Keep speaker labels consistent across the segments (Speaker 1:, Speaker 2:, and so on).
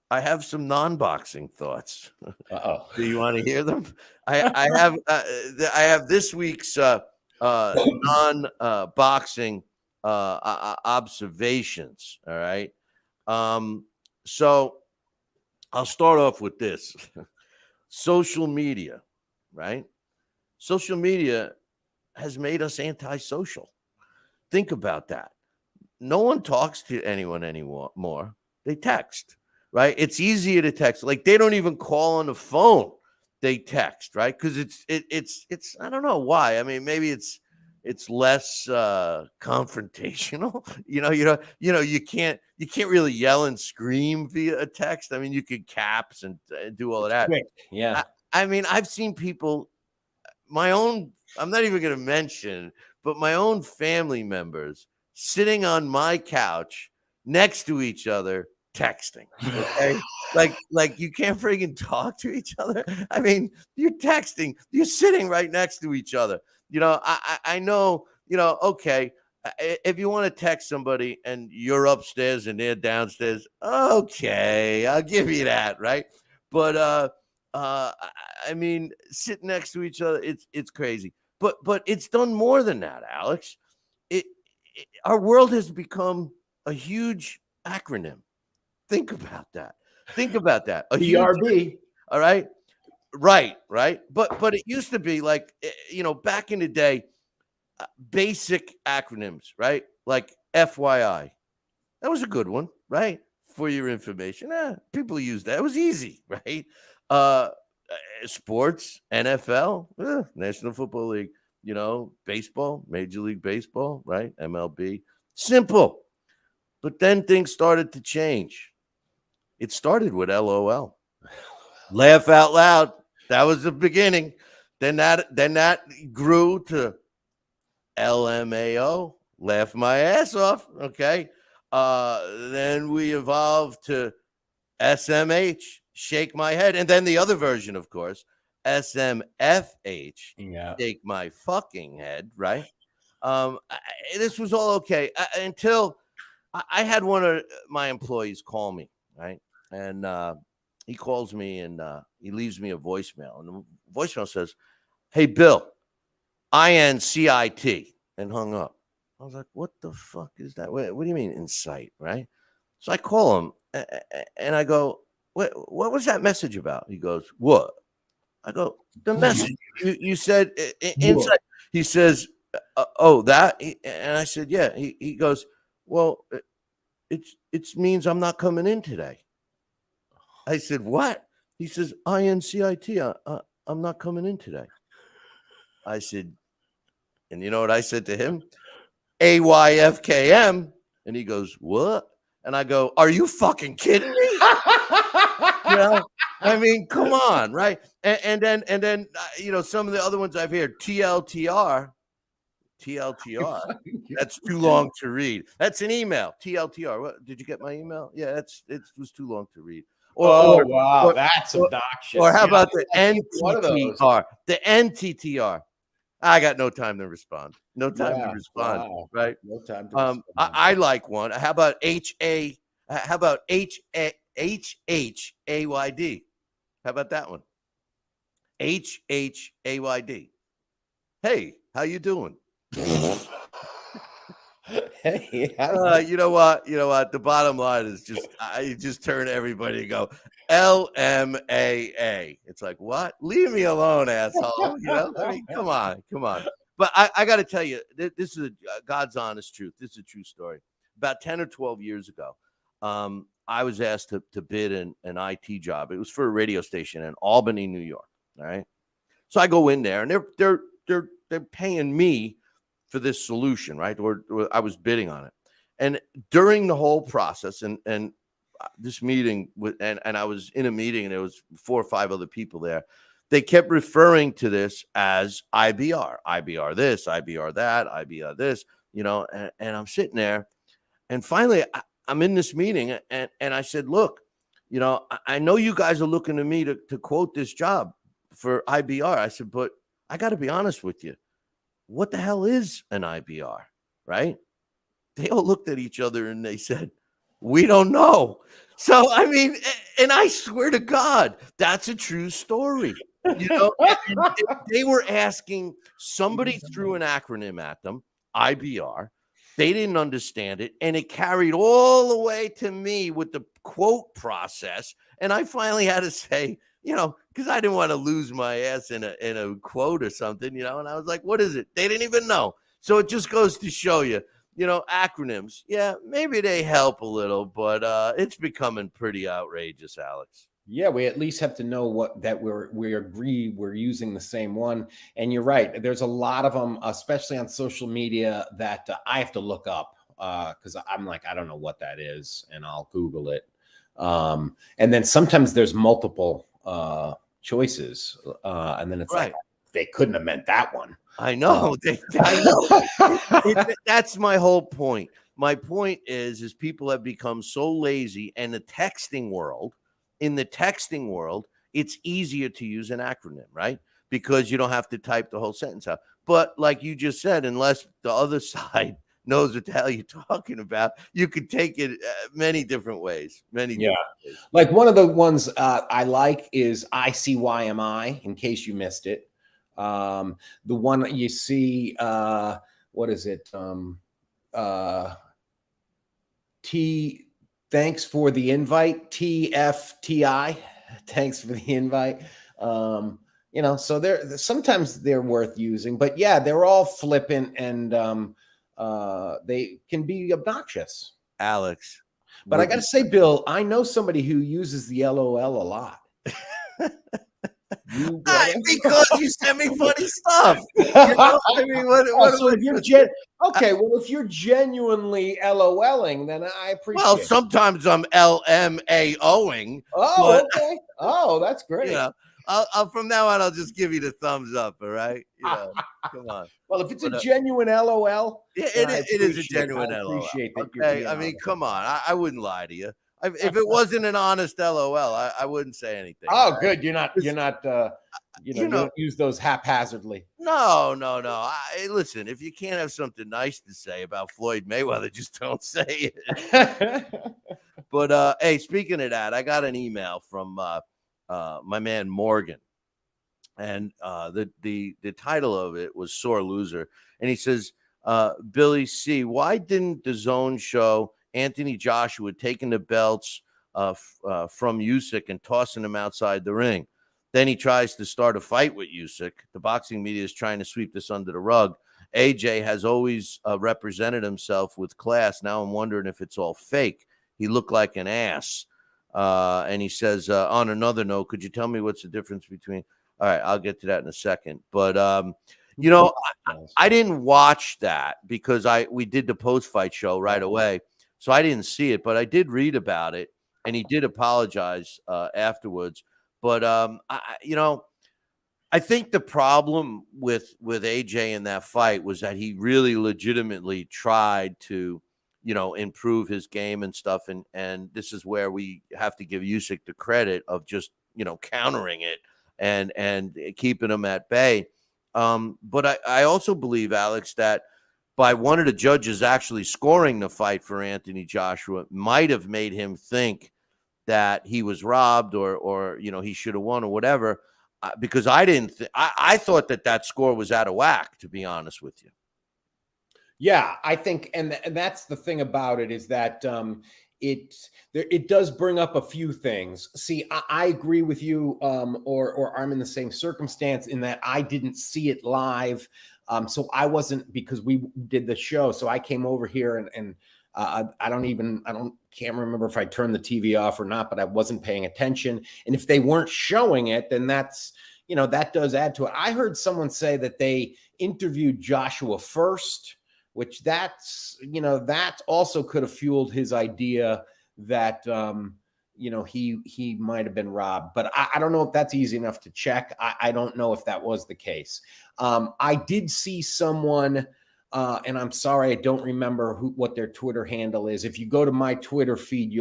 Speaker 1: I have some non-boxing thoughts.
Speaker 2: Uh-oh.
Speaker 1: Do you want to hear them? I have this week's non-boxing observations. All right. So I'll start off with this: social media, right? Social media has made us antisocial. Think about that. No one talks to anyone anymore. More. They text, right? It's easier to text. Like they don't even call on the phone. They text, right? Because it's I don't know why. I mean, maybe it's less confrontational. You can't really yell and scream via a text. I mean, you could caps and do all of
Speaker 2: It's
Speaker 1: that.
Speaker 2: quick. Yeah.
Speaker 1: I mean, I've seen people, my own, I'm not even going to mention, but my own family members sitting on my couch next to each other texting. Okay. like you can't freaking talk to each other. I mean, you're texting, you're sitting right next to each other. I know, okay. If you want to text somebody and you're upstairs and they're downstairs, okay, I'll give you that, right? But I mean, sitting next to each other, it's crazy. But it's done more than that, Alex. Our world has become a huge acronym. Think about that. Think about that. A huge.
Speaker 2: BRB.
Speaker 1: All right. Right. But it used to be like back in the day, basic acronyms, right? Like FYI. That was a good one, right? For your information. People use that. It was easy, right? Uh Sports, NFL, National Football League, baseball, Major League Baseball, right? MLB. Simple. But then things started to change. It started with LOL. Laugh out loud. That was the beginning. Then that grew to LMAO, laugh my ass off. Okay. Then we evolved to SMH, shake my head. And then the other version, of course, SMFH, shake my fucking head, right? This was all okay until I had one of my employees call me, right? And he calls me and he leaves me a voicemail. And the voicemail says, "Hey, Bill, INCIT," and hung up. I was like, "What the fuck is that? What do you mean incite?" Right? So I call him and I go, "What was that message about?" He goes, "What?" I go, "The message you said inside." He says, "Oh, that." And I said, "Yeah." He goes, "Well, it means I'm not coming in today." I said, "What?" He says, "INCIT. I'm not coming in today." I said, and you know what I said to him? AYFKM. And he goes, "What?" And I go, "Are you fucking kidding me?" I mean, come on, right? And then some of the other ones I've heard, TLTR. That's too long to read. That's an email. TLTR. What, did you get my email? Yeah, it was too long to read.
Speaker 2: Wow, that's obnoxious.
Speaker 1: Or how about the NTTR? The NTTR. I got no time to respond. No time to respond.
Speaker 2: Wow.
Speaker 1: Right?
Speaker 2: No time to respond.
Speaker 1: I like one. How about HA? How about HHAYD? How about that one? HHAYD. Hey, how you doing?
Speaker 2: Hey,
Speaker 1: you know what? The bottom line is you just turn everybody and go LMAA. It's like, what? Leave me alone, asshole. I mean, come on. But I got to tell you, this is God's honest truth. This is a true story. About 10 or 12 years ago, I was asked to bid an IT job. It was for a radio station in Albany, New York. All right. So I go in there, and they're paying me for this solution, right? Or I was bidding on it. And during the whole process, and this meeting and I was in a meeting, and there was 4 or 5 other people there. They kept referring to this as IBR this, IBR that, IBR this, and I'm sitting there, and finally I'm in this meeting, and I said, "Look, I know you guys are looking to me to quote this job for IBR." I said, "But I got to be honest with you. What the hell is an IBR?" Right? They all looked at each other and they said, "We don't know." So, I mean, And I swear to God, that's a true story. You know, and they were asking, somebody threw an acronym at them, IBR. They didn't understand it, and it carried all the way to me with the quote process. And I finally had to say, because I didn't want to lose my ass in a quote or something, and I was like, what is it? They didn't even know. So it just goes to show you, acronyms, yeah, maybe they help a little, but it's becoming pretty outrageous, Alex.
Speaker 2: Yeah, we at least have to know that we agree we're using the same one. And you're right. There's a lot of them, especially on social media, that I have to look up because I'm like, I don't know what that is, and I'll Google it. And then sometimes there's multiple choices, and then it's
Speaker 1: Right.
Speaker 2: like they couldn't have meant that one.
Speaker 1: I know. I know. That's my whole point. My point is people have become so lazy, and in the texting world, it's easier to use an acronym, right? Because you don't have to type the whole sentence out. But like you just said, unless the other side knows what the hell you're talking about, you could take it many different ways. Different ways.
Speaker 2: Like one of the ones I like is ICYMI, in case you missed it. The one that you see, what is it? Thanks for the invite. TFTI. Thanks for the invite. So sometimes they're worth using, but yeah, they're all flippant and they can be obnoxious.
Speaker 1: Alex.
Speaker 2: But I got to say, Bill, I know somebody who uses the LOL a lot.
Speaker 1: Because you send me funny stuff. I mean,
Speaker 2: if you're genuinely LOLing, then I appreciate.
Speaker 1: Well, sometimes I'm LMAOing.
Speaker 2: Oh, okay. Oh, that's great.
Speaker 1: I'll from now on, I'll just give you the thumbs up. All right. Come on.
Speaker 2: Well, if it's a genuine LOL,
Speaker 1: yeah, it is a genuine LOL. Appreciate that. Okay. I mean, come on. I wouldn't lie to you. If it wasn't an honest LOL, I wouldn't say anything.
Speaker 2: Oh, right? Good. You're not. You don't use those haphazardly.
Speaker 1: No. Listen, if you can't have something nice to say about Floyd Mayweather, just don't say it. But hey, speaking of that, I got an email from my man Morgan, and the title of it was "Sore Loser," and he says, "Billy C, why didn't the Zone show Anthony Joshua taking the belts from Usyk and tossing him outside the ring? Then he tries to start a fight with Usyk. The boxing media is trying to sweep this under the rug. AJ has always represented himself with class. Now I'm wondering if it's all fake. He looked like an ass." And he says, on another note, could you tell me what's the difference between... All right, I'll get to that in a second. But, I didn't watch that because we did the post-fight show right away. So I didn't see it, but I did read about it, and he did apologize afterwards. But I think the problem with AJ in that fight was that he really legitimately tried to, improve his game and stuff, and this is where we have to give Usyk the credit of just countering it and keeping him at bay. But I also believe, Alex, that by one of the judges actually scoring the fight for Anthony Joshua might have made him think that he was robbed or he should have won or whatever, because I thought that score was out of whack, to be honest with you.
Speaker 2: Yeah, I think, and that's the thing about it, is that it does bring up a few things. See, I agree with you, or I'm in the same circumstance in that I didn't see it live. So I wasn't, because we did the show. So I came over here and can't remember if I turned the TV off or not, but I wasn't paying attention. And if they weren't showing it, then that's, that does add to it. I heard someone say that they interviewed Joshua first, which that also could have fueled his idea that, he might have been robbed, but I don't know if that's easy enough to check. I don't know if that was the case. I did see someone, and I'm sorry, I don't remember what their Twitter handle is. If you go to my Twitter feed,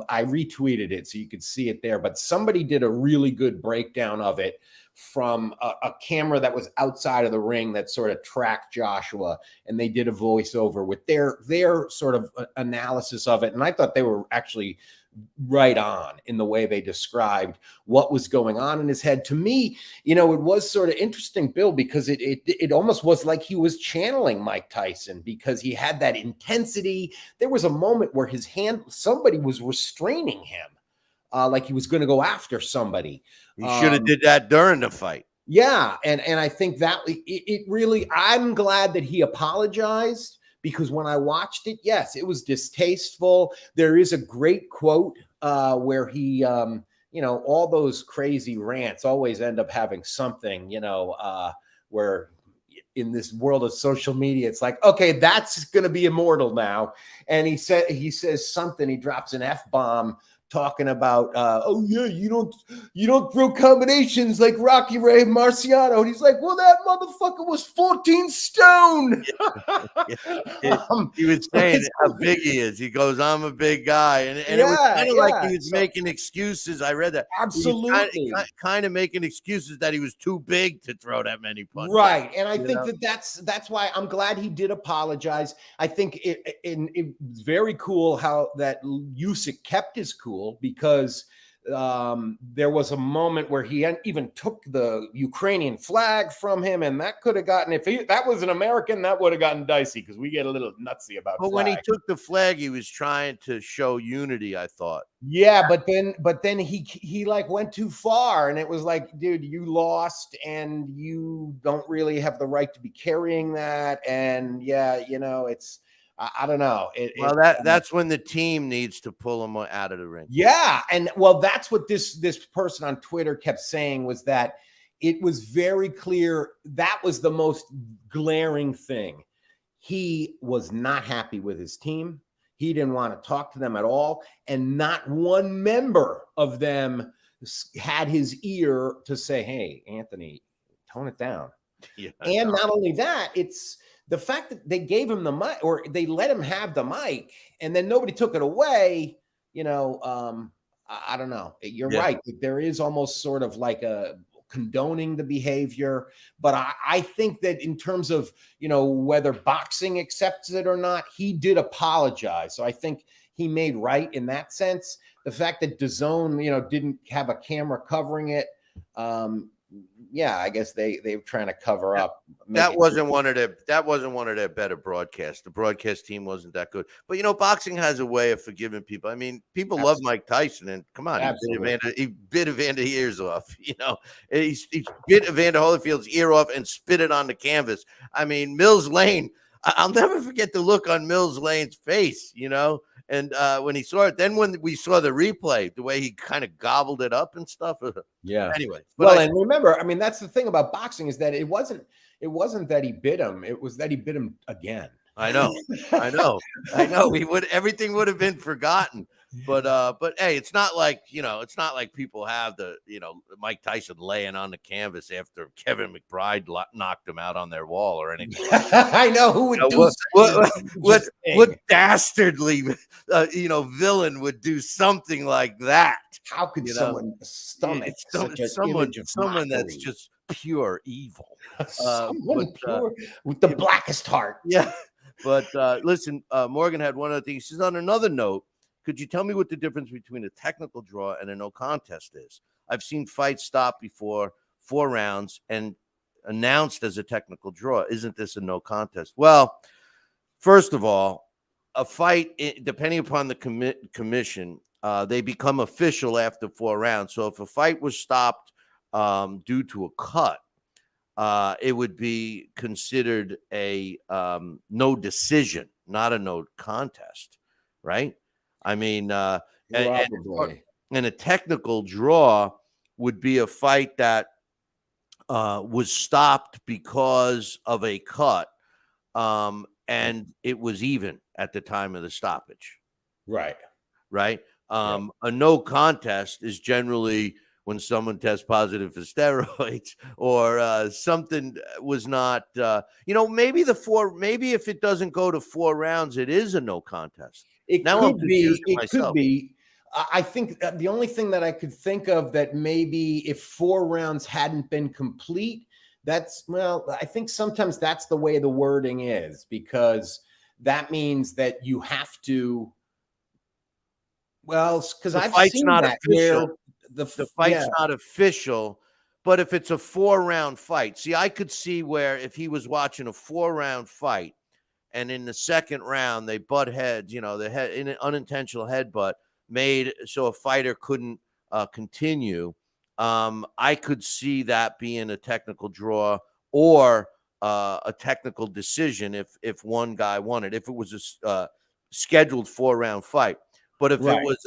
Speaker 2: I retweeted it so you could see it there, but somebody did a really good breakdown of it from a camera that was outside of the ring that sort of tracked Joshua, and they did a voiceover with their sort of analysis of it. And I thought they were actually right on in the way they described what was going on in his head. To me, it was sort of interesting, Bill, because it almost was like he was channeling Mike Tyson, because he had that intensity. There was a moment where somebody was restraining him, like he was going to go after somebody.
Speaker 1: He should have did that during the fight.
Speaker 2: Yeah, and I think that it really, I'm glad that he apologized, because when I watched it, yes, it was distasteful. There is a great quote where he, all those crazy rants always end up having something, where in this world of social media, it's like, okay, that's going to be immortal now. And he says something, he drops an F-bomb talking about, oh yeah, you don't throw combinations like Rocky Ray Marciano. And he's like, well, that motherfucker was 14 stone.
Speaker 1: Yeah. He was saying how big he is. He goes, I'm a big guy. And it was kind of like he was making excuses. I read that.
Speaker 2: Absolutely.
Speaker 1: Kind of making excuses that he was too big to throw that many punches.
Speaker 2: Right. And I think that's why I'm glad he did apologize. I think it's very cool how that Usyk kept his cool, because there was a moment where he even took the Ukrainian flag from him, and that could have gotten, that was an American, that would have gotten dicey, because we get a little nutsy about
Speaker 1: But when he took the flag, he was trying to show unity, I thought.
Speaker 2: Yeah, but then he like went too far, and it was like, dude, you lost, and you don't really have the right to be carrying that. And yeah, it's I don't know.
Speaker 1: That's when the team needs to pull him out of the ring.
Speaker 2: Yeah, and well, that's what this person on Twitter kept saying, was that it was very clear that was the most glaring thing. He was not happy with his team. He didn't want to talk to them at all. And not one member of them had his ear to say, hey, Anthony, tone it down. Yeah, and not only that, it's the fact that they gave him the mic, or they let him have the mic, and then nobody took it away. I don't know. You're right. There is almost sort of like a condoning the behavior, but I think that in terms of whether boxing accepts it or not, he did apologize. So I think he made right in that sense. The fact that DAZN didn't have a camera covering it, I guess they were trying to cover up.
Speaker 1: That wasn't one of their better broadcasts. The broadcast team wasn't that good. But boxing has a way of forgiving people. I mean, people love Mike Tyson, and come on, he bit Evander's ears off. He bit Evander Holyfield's ear off and spit it on the canvas. I mean, Mills Lane. I'll never forget the look on Mills Lane's face. And when he saw it, then when we saw the replay, the way he kind of gobbled it up and stuff.
Speaker 2: Yeah.
Speaker 1: Anyway.
Speaker 2: And remember, I mean, that's the thing about boxing, is that it wasn't that he bit him. It was that he bit him again.
Speaker 1: I know. Everything would have been forgotten. But hey, it's not like people have the Mike Tyson laying on the canvas after Kevin McBride knocked him out on their wall or anything.
Speaker 2: I know who would do
Speaker 1: what dastardly villain would do something like that.
Speaker 2: How could someone stomach
Speaker 1: someone that's just pure evil?
Speaker 2: Pure with the blackest heart.
Speaker 1: Yeah. But listen, Morgan had one other thing. He says, on another note, could you tell me what the difference between a technical draw and a no contest is? I've seen fights stop before 4 rounds and announced as a technical draw. Isn't this a no contest? Well, first of all, a fight, depending upon the commission, they become official after 4 rounds. So if a fight was stopped due to a cut, it would be considered a no decision, not a no contest, right? I mean, and a technical draw would be a fight that was stopped because of a cut, and it was even at the time of the stoppage.
Speaker 2: Right.
Speaker 1: A no contest is generally when someone tests positive for steroids or something was not, maybe if it doesn't go to 4 rounds, it is a no contest.
Speaker 2: It could be. I think the only thing that I could think of that maybe if 4 rounds hadn't been complete, I think sometimes that's the way the wording is, because that means that you have to Well, because
Speaker 1: The
Speaker 2: I've
Speaker 1: fight's
Speaker 2: seen
Speaker 1: not
Speaker 2: that where
Speaker 1: official. The
Speaker 2: yeah,
Speaker 1: fight's not official, but if it's a 4-round fight, see, I could see where if he was watching a 4-round fight and in the second round they butt heads, the head in an unintentional headbutt made so a fighter couldn't continue. I could see that being a technical draw or a technical decision if one guy won it. If it was a scheduled 4-round fight, but if it
Speaker 2: right,
Speaker 1: was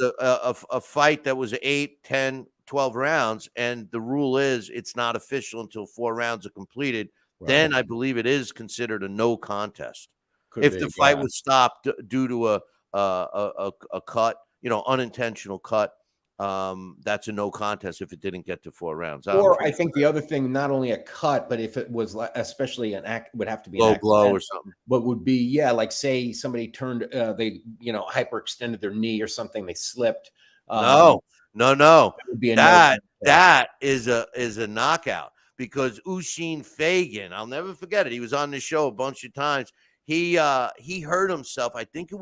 Speaker 1: a fight that was 8, 10, 12 rounds, and the rule is it's not official until 4 rounds are completed,
Speaker 2: right.
Speaker 1: then I believe it is considered a no contest.
Speaker 2: Could
Speaker 1: If the
Speaker 2: be,
Speaker 1: fight
Speaker 2: yeah.
Speaker 1: was stopped due to a cut, unintentional cut, that's a no contest if it didn't get to 4 rounds. I'm
Speaker 2: Or I
Speaker 1: pretty
Speaker 2: think the other thing, not only a cut, but if it was especially would have to be an
Speaker 1: low blow or
Speaker 2: accident,
Speaker 1: something.
Speaker 2: but would be, yeah, like say somebody turned, they, hyperextended their knee or something, they slipped.
Speaker 1: No, no.
Speaker 2: That would be a no
Speaker 1: That
Speaker 2: contest.
Speaker 1: that is a knockout because Usheen Fagan, I'll never forget it. He was on the show a bunch of times. He hurt himself. I think it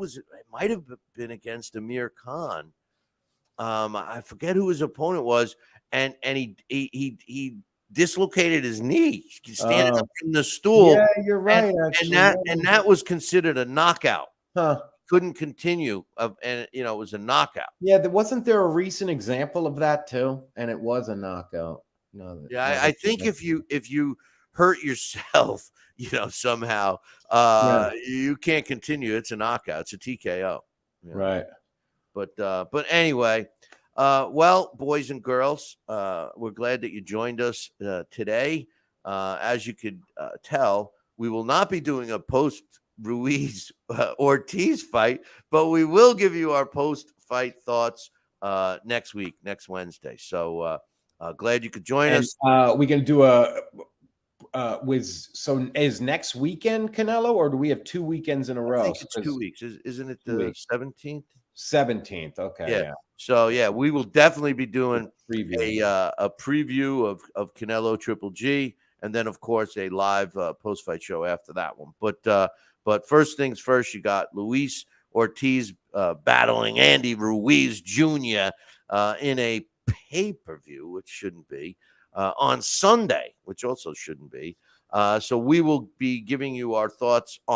Speaker 1: might have been against Amir Khan. I forget who his opponent was, and he dislocated his knee standing
Speaker 2: Uh,
Speaker 1: up from the
Speaker 2: yeah,
Speaker 1: stool,
Speaker 2: you're
Speaker 1: and
Speaker 2: right,
Speaker 1: and
Speaker 2: actually.
Speaker 1: that and that was considered a knockout.
Speaker 2: Huh.
Speaker 1: Couldn't continue, and it was a knockout.
Speaker 2: Yeah, wasn't there a recent example of that too? And it was a knockout. No,
Speaker 1: Yeah,
Speaker 2: no,
Speaker 1: I think if you hurt yourself, somehow,
Speaker 2: yeah,
Speaker 1: you can't continue. It's a knockout. It's a TKO.
Speaker 2: right.
Speaker 1: But anyway, well, boys and girls, we're glad that you joined us today. As you could tell, we will not be doing a post Ruiz Ortiz fight, but we will give you our post fight thoughts next week, next Wednesday. So glad you could join
Speaker 2: And
Speaker 1: us.
Speaker 2: we can do is next weekend Canelo, or do we have 2 weekends in a
Speaker 1: I
Speaker 2: row?
Speaker 1: think it's 2
Speaker 2: Because
Speaker 1: weeks. Isn't it
Speaker 2: 2
Speaker 1: the
Speaker 2: weeks.
Speaker 1: 17th?
Speaker 2: 17th. Okay,
Speaker 1: Yeah.
Speaker 2: yeah.
Speaker 1: So yeah, we will definitely be doing
Speaker 2: Preview.
Speaker 1: a preview of Canelo Triple G, and then of course a live post fight show after that one. But first things first, you got Luis Ortiz battling Andy Ruiz Jr. In a pay per view, which shouldn't be on Sunday, which also shouldn't be. So we will be giving you our thoughts